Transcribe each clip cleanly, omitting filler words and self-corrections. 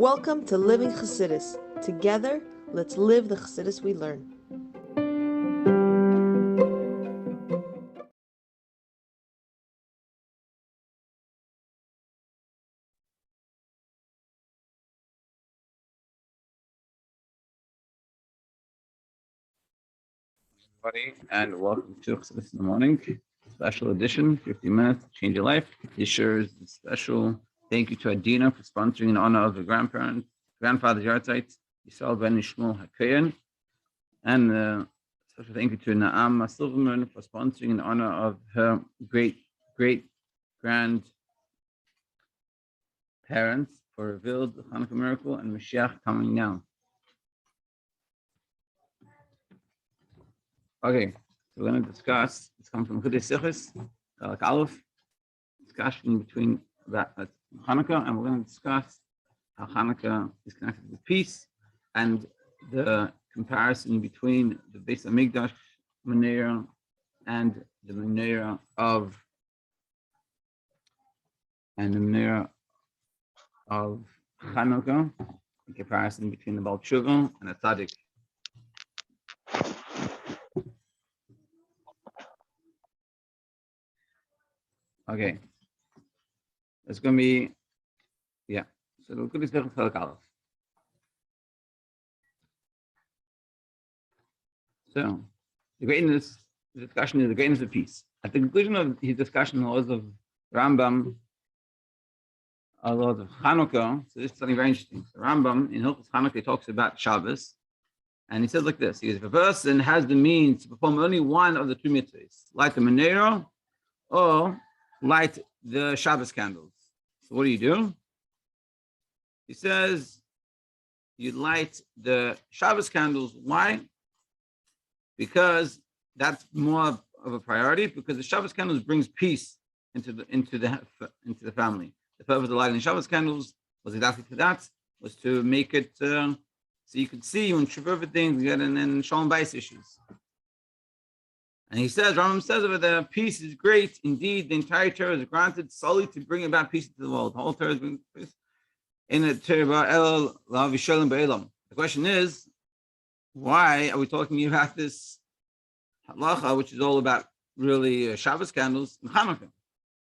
Welcome to Living Chassidus. Together, let's live the Chassidus we learn. Everybody, and welcome to Chassidus in the Morning, special edition, 50 minutes, change your life. Yisroel is special. Thank you to Adina for sponsoring in honor of the grandfather's yahrzeit, Yisroel ben Shmuel haKohen, and special thank you to Naama Silverman for sponsoring in honor of her great grandparents for revealed the Chanuka miracle and Mashiach coming now. Okay, so we're going to discuss, it's coming from zechus, discussion between that Chanuka, and we're going to discuss how Chanuka is connected with peace and the comparison between the beis hamikdash menorah and the menorah of Chanuka, in comparison between the Baal Tshuva and the Tzaddik. Okay, it's going to be, so we're going to discuss Elka. So, the discussion is the greatness of peace. At the conclusion of his discussion on the laws of Rambam, on the laws of Chanuka, so this is something very interesting. So Rambam, in Hilchos Chanuka, he talks about Shabbos, and he says like this, he says, if a person has the means to perform only one of the two mitzvahs, light the menorah, or light the Shabbos candles. So what do? He says, you light the Shabbos candles. Why? Because that's more of a priority, because the Shabbos candles brings peace into the family. The purpose of lighting the Shabbos candles was exactly to that, was to make it so you could see and trip over things, get in shalom beis issues. And he says, Rambam says over there, peace is great. Indeed, the entire Torah is granted solely to bring about peace into the world. The whole Torah is bringing peace. In the Torah, the question is, why are we talking about this halacha, which is all about really Shabbos candles and Chanuka? It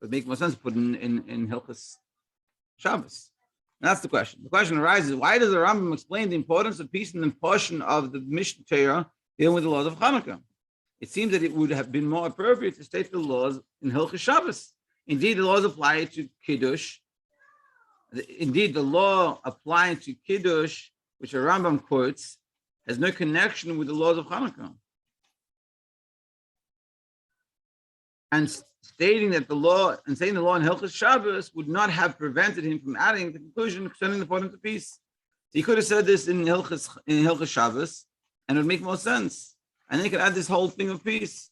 would make more sense to put in Hilchos Shabbos. And that's the question. The question arises, why does the Rambam explain the importance of peace in the portion of the Mishnah Torah dealing with the laws of Chanuka? It seems that it would have been more appropriate to state the laws in Hilchos Shabbos. Indeed, the laws apply to Kiddush. Indeed, the law applying to Kiddush, which a Rambam quotes, has no connection with the laws of Chanuka. And stating the law in Hilchos Shabbos would not have prevented him from adding the conclusion concerning the importance of peace. So he could have said this in Hilchos Shabbos, and it would make more sense. And then you can add this whole thing of peace.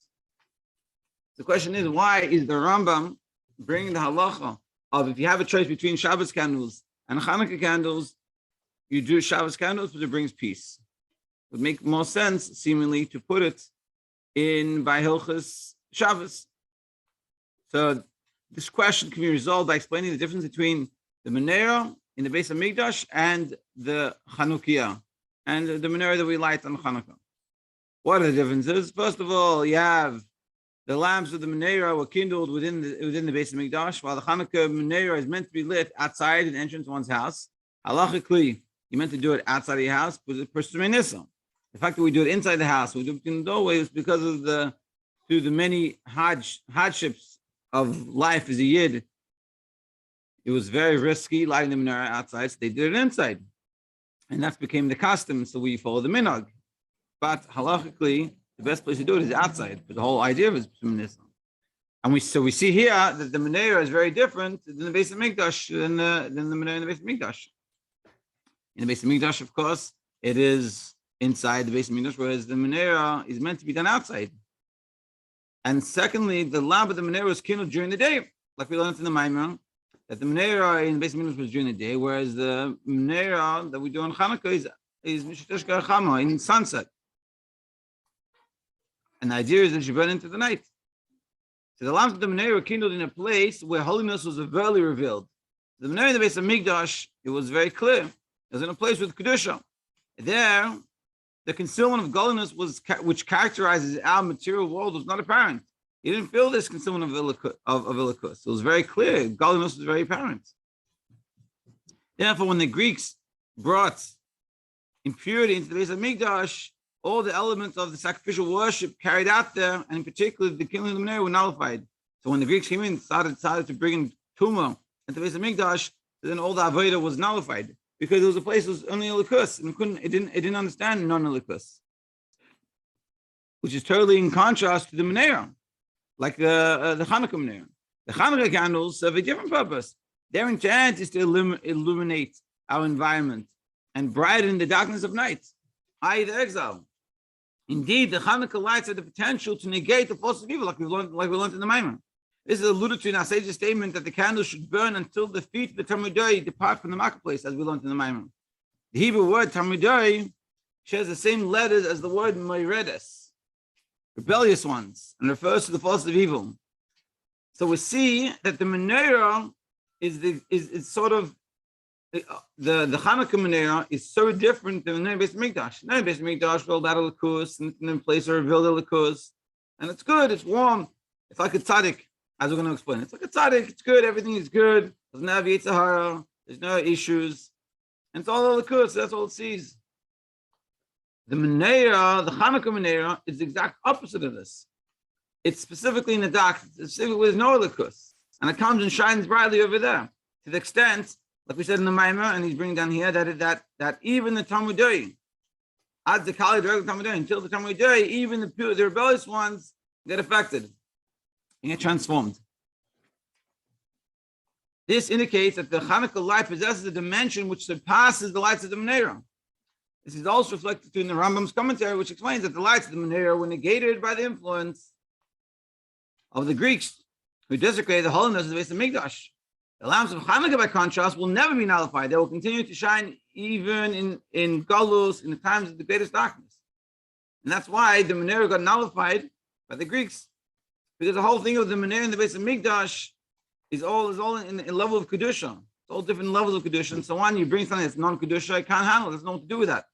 The question is, why is the Rambam bringing the halacha of if you have a choice between Shabbos candles and Chanukah candles, you do Shabbos candles because it brings peace. It would make more sense, seemingly, to put it in by Hilchos Shabbos. So this question can be resolved by explaining the difference between the menorah in the beis hamikdash and the Chanukiah, and the menorah that we light on Chanukkah. What are the differences? First of all, you have the lamps of the menorah were kindled within the beis hamikdash, while the Chanukkah menorah is meant to be lit outside an entrance to one's house. Halachically, you meant to do it outside of your house because it's Pesach Nisa. The fact that we do it inside the house, we do it in the doorway, is because of the many hardships of life as a yid. It was very risky lighting the menorah outside, so they did it inside, and that became the custom. So we follow the minhag. But halachically, the best place to do it is outside. But the whole idea is Nisa. And we see here that the menorah is very different than the beis hamikdash than the menorah in the beis hamikdash. In the beis hamikdash, of course, it is inside the beis hamikdash, whereas the menorah is meant to be done outside. And secondly, the lamp of the menorah was kindled during the day, like we learned in the Maimon, that the menorah in the beis hamikdash was during the day, whereas the menorah that we do on Chanukah is in sunset. And the idea is that you burn into the night. So the lamps of the menorah were kindled in a place where holiness was overtly revealed. The menorah in the beis hamikdash, it was very clear. It was in a place with kedusha. There, the concealment of godliness which characterizes our material world was not apparent. He didn't feel this concealment of ilikus. It was very clear. Godliness was very apparent. Therefore, when the Greeks brought impurity into the beis hamikdash, all the elements of the sacrificial worship carried out there, and in particular the killing of the menorah, were nullified. So when the Greeks came in, decided to bring in tumah into the beis hamikdash, then all the avodah was nullified because it was a place that was only ilikus, and it didn't understand non-ilikus, which is totally in contrast to the menorah, like the Chanuka menorah. The Chanuka candles serve a different purpose. Their intent is to illuminate our environment and brighten the darkness of night, i.e. the exile. Indeed, the Chanuka lights have the potential to negate the forces of evil, like we learned in the Maimon. This is alluded to in our sage's statement that the candles should burn until the feet of the Talmudai depart from the marketplace, as we learned in the Maimon. The Hebrew word Talmudai shares the same letters as the word Moiredes, rebellious ones, and refers to the forces of evil. So we see that the menorah is sort of the Chanuka menorah is so different than the beis hamikdash. The beis hamikdash built out of likus, and in place of revealed likus, and it's good, it's warm, it's like a tzaddik, as we're going to explain. It's like a tzaddik, it's good, everything is good, doesn't have yetzer hara, there's no issues, and it's all likus, that's all it sees. The menorah, the Chanuka menorah, is the exact opposite of this. It's specifically in the dark, specifically with no likus, and it comes and shines brightly over there, to the extent, like we said in the Maimah, and he's bringing down here that even the Talmudai, until the Talmudai, even the rebellious ones get affected and get transformed. This indicates that the Chanuka light possesses a dimension which surpasses the lights of the menorah. This is also reflected in the Rambam's commentary, which explains that the lights of the menorah were negated by the influence of the Greeks, who desecrated the holiness of the beis hamikdash. The lamps of Chanuka, by contrast, will never be nullified. They will continue to shine even in galus, in the times of the greatest darkness. And that's why the menorah got nullified by the Greeks, because the whole thing of the menorah in the beis hamikdash is all in level of kedusha. It's all different levels of kedusha. And so on, you bring something that's non-kedusha, I can't handle it. There's nothing to do with that.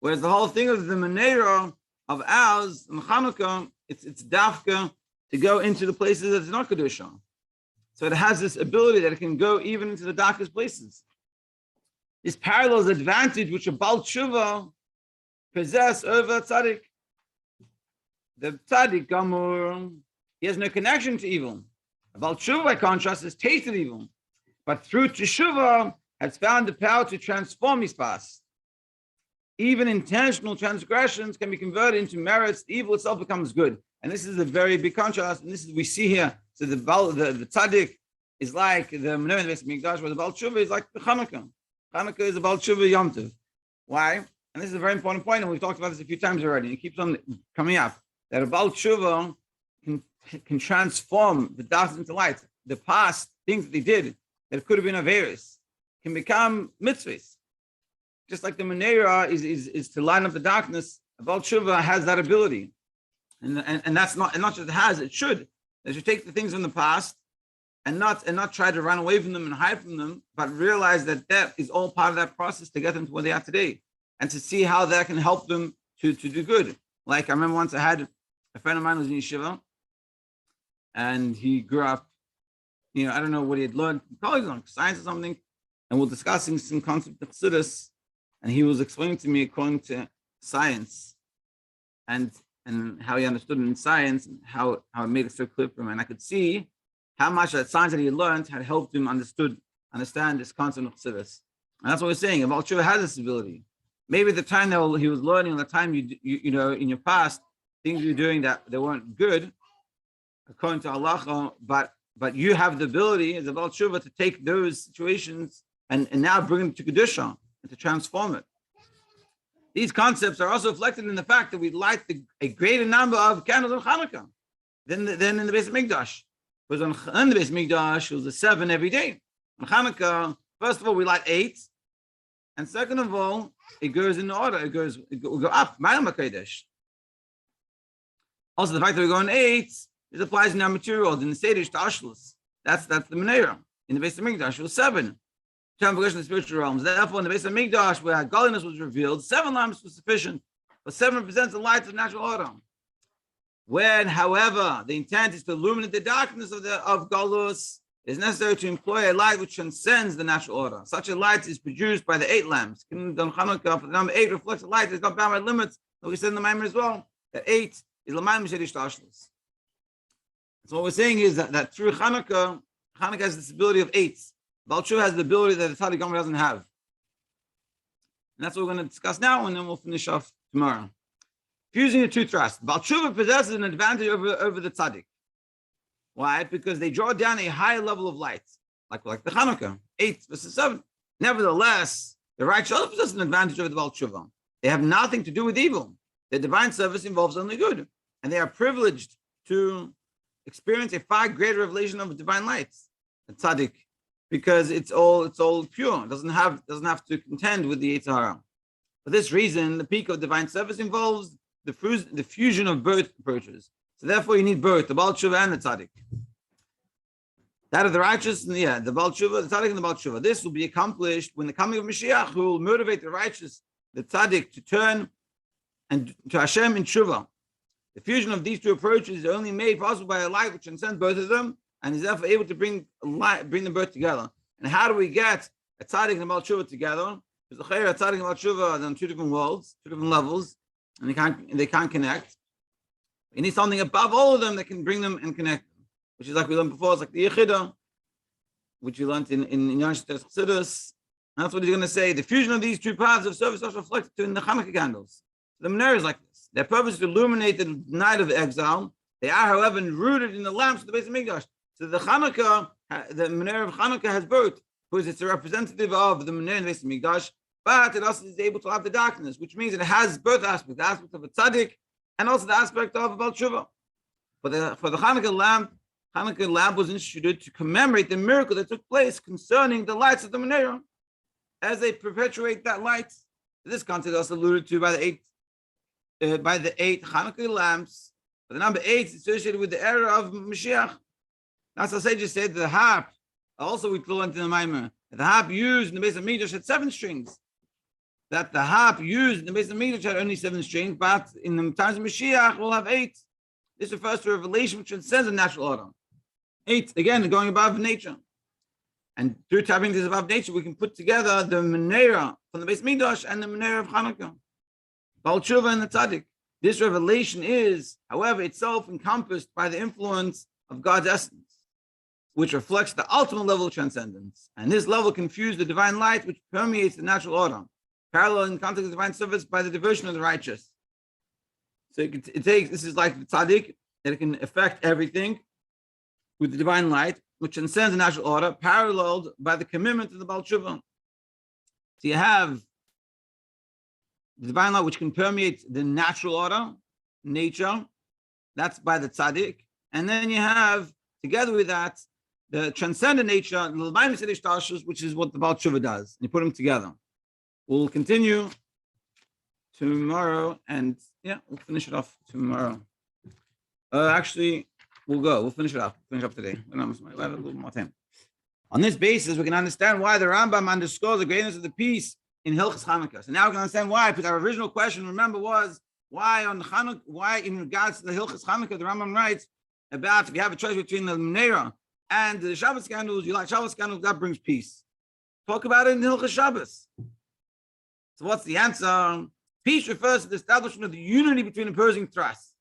Whereas the whole thing of the menorah of ours and Chanuka, it's dafka to go into the places that's not kedusha. So it has this ability that it can go even into the darkest places. This parallels advantage which a Baal Tshuva possess over tzaddik. The tzaddik gamur, he has no connection to evil. A Baal Tshuva, by contrast, has tasted evil, but through Teshuvah has found the power to transform his past. Even intentional transgressions can be converted into merits. The evil itself becomes good. And this is a very big contrast. And this is we see here. So the tzaddik is like the menorah in the beis hamikdash, where the Baal Tshuva is like the Chanuka. Chanuka is the Baal Tshuva Yom Tov. Why? And this is a very important point, and we've talked about this a few times already. And it keeps on coming up that a Baal Tshuva can transform the darkness into light. The past things that they did that could have been averis can become mitzvahs. Just like the menorah is to line up the darkness, a Baal Tshuva has that ability, and that's not just it has, it should. They should take the things from the past and not try to run away from them and hide from them, but realize that is all part of that process to get them to where they are today, and to see how that can help them to do good. Like I remember once I had a friend of mine who was in yeshiva, and he grew up, I don't know what he had learned, probably on science or something, and we're discussing some concept of chassidus, and he was explaining to me according to science, and how he understood it in science, and how it made it so clear for him. And I could see how much that science that he learned had helped him understand this concept of chassidus. And that's what we're saying. Baal Tshuva has this ability. Maybe at the time that he was learning, the time you in your past, things you were doing that they weren't good, according to Allah, but you have the ability as a Baal Tshuva to take those situations and now bring them to kedusha and to transform it. These concepts are also reflected in the fact that we light a greater number of candles on Chanuka than in the beis hamikdash. Because in the beis hamikdash, it was the 7 every day. On Chanuka, first of all, we light 8, and second of all, it goes in order. It will go up. Also, the fact that we're going 8, this applies in our material. In the Sedish to Ashlas, that's the menorah. In the beis hamikdash, it was 7. Transformation of the spiritual realms. Therefore, in the beis hamikdash, where godliness was revealed, 7 lamps was sufficient, but 7 represents the light of natural order. When, however, the intent is to illuminate the darkness of Galus, it is necessary to employ a light which transcends the natural order. Such a light is produced by the 8 lamps. Chanuka, for the number 8 reflects a light that is not bound by limits. Like we said in the Maimer as well, that 8 is l'mayim shedish tashlis. So what we're saying is that through Chanuka has this ability of 8. Baal Tshuva has the ability that the Tzaddik Gomer doesn't have. And that's what we're going to discuss now, and then we'll finish off tomorrow. Fusing the two thrusts. Baal Tshuva possesses an advantage over the Tzaddik. Why? Because they draw down a higher level of light, like the Chanuka, 8 versus 7. Nevertheless, the righteous also possess an advantage over the Baal Tshuva. They have nothing to do with evil. Their divine service involves only good, and they are privileged to experience a far greater revelation of divine light, the Tzaddik, because it's all pure. It doesn't have to contend with the Yetzer Hara. For this reason, the peak of divine service involves the fusion of both approaches. So therefore, you need both the Baal Tshuva and the Tzaddik. That of the righteous, and the Baal Tshuva, the Tzaddik and the Baal Tshuva. This will be accomplished when the coming of Mashiach, who will motivate the righteous, the Tzaddik, to turn and to Hashem in Tshuva. The fusion of these two approaches is only made possible by a light which transcends both of them, and is therefore able to bring them both together. And how do we get a Tzaddik and a Baal Tshuva together? Because the Tzaddik and Baal Tshuva are on 2 different worlds, 2 different levels, and they can't connect. You need something above all of them that can bring them and connect them, which is like we learned before. It's like the Yechidah, which we learned in Yonsh Chassidus. And that's what he's going to say. The fusion of these 2 paths of service is reflected in the Chanuka candles. The menorah is like this. Their purpose is to illuminate the night of exile. They are, however, rooted in the lamps of the beis hamikdash. So the menorah of Chanuka has both, because it's a representative of the menorah in the beis hamikdash, but it also is able to have the darkness, which means it has both aspects, the aspect of a tzaddik and also the aspect of a Baal Tshuva. For the Chanuka lamp was instituted to commemorate the miracle that took place concerning the lights of the menorah, as they perpetuate that light. This concept is also alluded to by the eight Chanuka lamps. But the number 8 is associated with the era of Mashiach. That's what I just said. The harp, also we learned in the Maimer, the harp used in the beis hamikdash had 7 strings. That the harp used in the beis hamikdash had only 7 strings, but in the times of Mashiach will have 8. This refers to a revelation which transcends the natural order. 8, again, going above nature. And through tapping this above nature, we can put together the menorah from the beis hamikdash and the menorah of Chanuka, Baal Tshuva and the Tzaddik. This revelation is, however, itself encompassed by the influence of God's essence, which reflects the ultimate level of transcendence. And this level can fuse the divine light which permeates the natural order, parallel in context of divine service by the devotion of the righteous. So this is like the Tzaddik, that it can affect everything with the divine light, which transcends the natural order, paralleled by the commitment of the Baal Tshuva. So you have the divine light which can permeate the natural order, nature, that's by the Tzaddik. And then you have, together with that, the transcendent nature, which is what the Baal Tshuva does. And you put them together. We'll continue tomorrow, and we'll finish it off tomorrow. Actually, we'll finish it up. Finish up today. We have a little more time. On this basis, we can understand why the Rambam underscores the greatness of the peace in Hilchos Chanuka. So now we can understand why, because our original question, remember, was why in regards to the Hilchos Chanuka, the Rambam writes about if you have a choice between the menorah and the Shabbos candles, you like Shabbos candles, that brings peace. Talk about it in Hilchos Shabbos. So what's the answer? Peace refers to the establishment of the unity between opposing thrusts.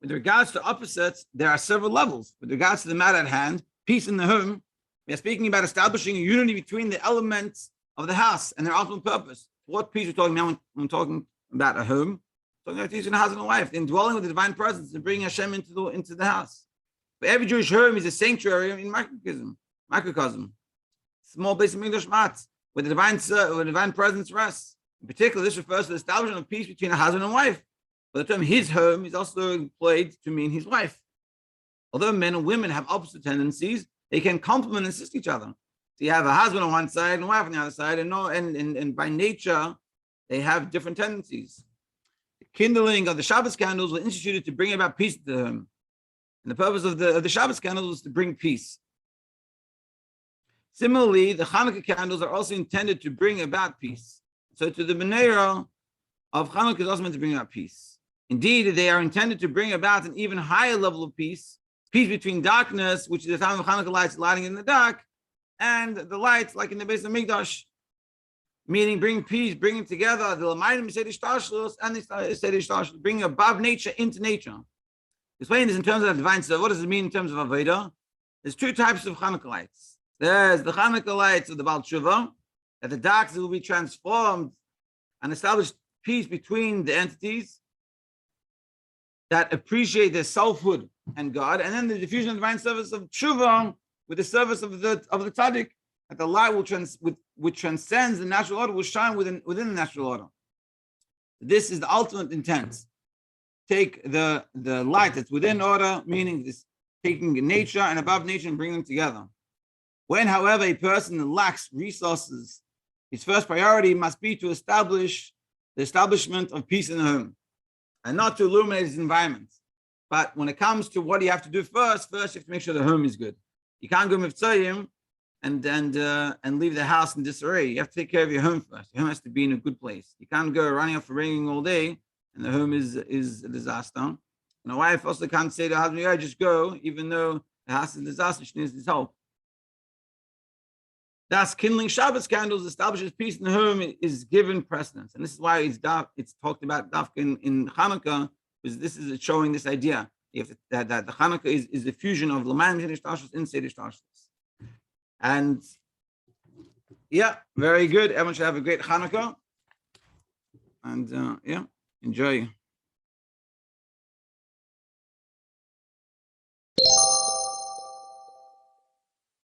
With regards to opposites, there are several levels. With regards to the matter at hand, peace in the home, we are speaking about establishing a unity between the elements of the house and their ultimate purpose. What peace we're talking about when we're talking about a home? We're talking about peace in a husband and wife, in dwelling with the divine presence and bringing Hashem into the house. But every Jewish home is a sanctuary in microcosm. Small beis hamikdash mat, where the divine presence rests. In particular, this refers to the establishment of peace between a husband and wife. But the term his home is also employed to mean his wife. Although men and women have opposite tendencies, they can complement and assist each other. So you have a husband on one side and a wife on the other side, and by nature, they have different tendencies. The kindling of the Shabbos candles was instituted to bring about peace to the home. And the purpose of the Shabbos candles was to bring peace. Similarly, the Hanukkah candles are also intended to bring about peace. So to the menorah of Chanuka is also meant to bring about peace. Indeed, they are intended to bring about an even higher level of peace between darkness, which is the time of Hanukkah lights lighting in the dark, and the lights like in the beis hamikdash, meaning bring peace, bringing together the lamayim and the bring above nature into nature. Explain this in terms of the divine. So what does it mean in terms of Avodah? There's two types of Hanukkah lights. There's the Hanukkah lights of the Baal Tshuva, that the darkness will be transformed and establish peace between the entities that appreciate their selfhood and God, and then the diffusion of the divine service of Tshuva with the service of the tzaddik, that the light which transcends the natural order will shine within the natural order. This is the ultimate intent. Take the light that's within order, meaning this taking nature and above nature and bring them together. When, however, a person lacks resources, his first priority must be to establish the establishment of peace in the home, and not to illuminate his environment. But when it comes to what you have to do first you have to make sure the home is good. You can't go mitzvayim and leave the house in disarray. You have to take care of your home first. Your home has to be in a good place. You can't go running off for ringing all day and the home is a disaster. And a wife also can't say to her husband, "Yeah, just go," even though the house is a disaster. She needs his help. Thus, kindling Shabbos candles establishes peace in the home is given precedence, and this is why it's talked about in Chanukkah, because this is showing this idea that the Chanukkah is the fusion of Laman in Seder Shtashlis. And yeah, very good. Everyone should have a great Chanukkah, and enjoy.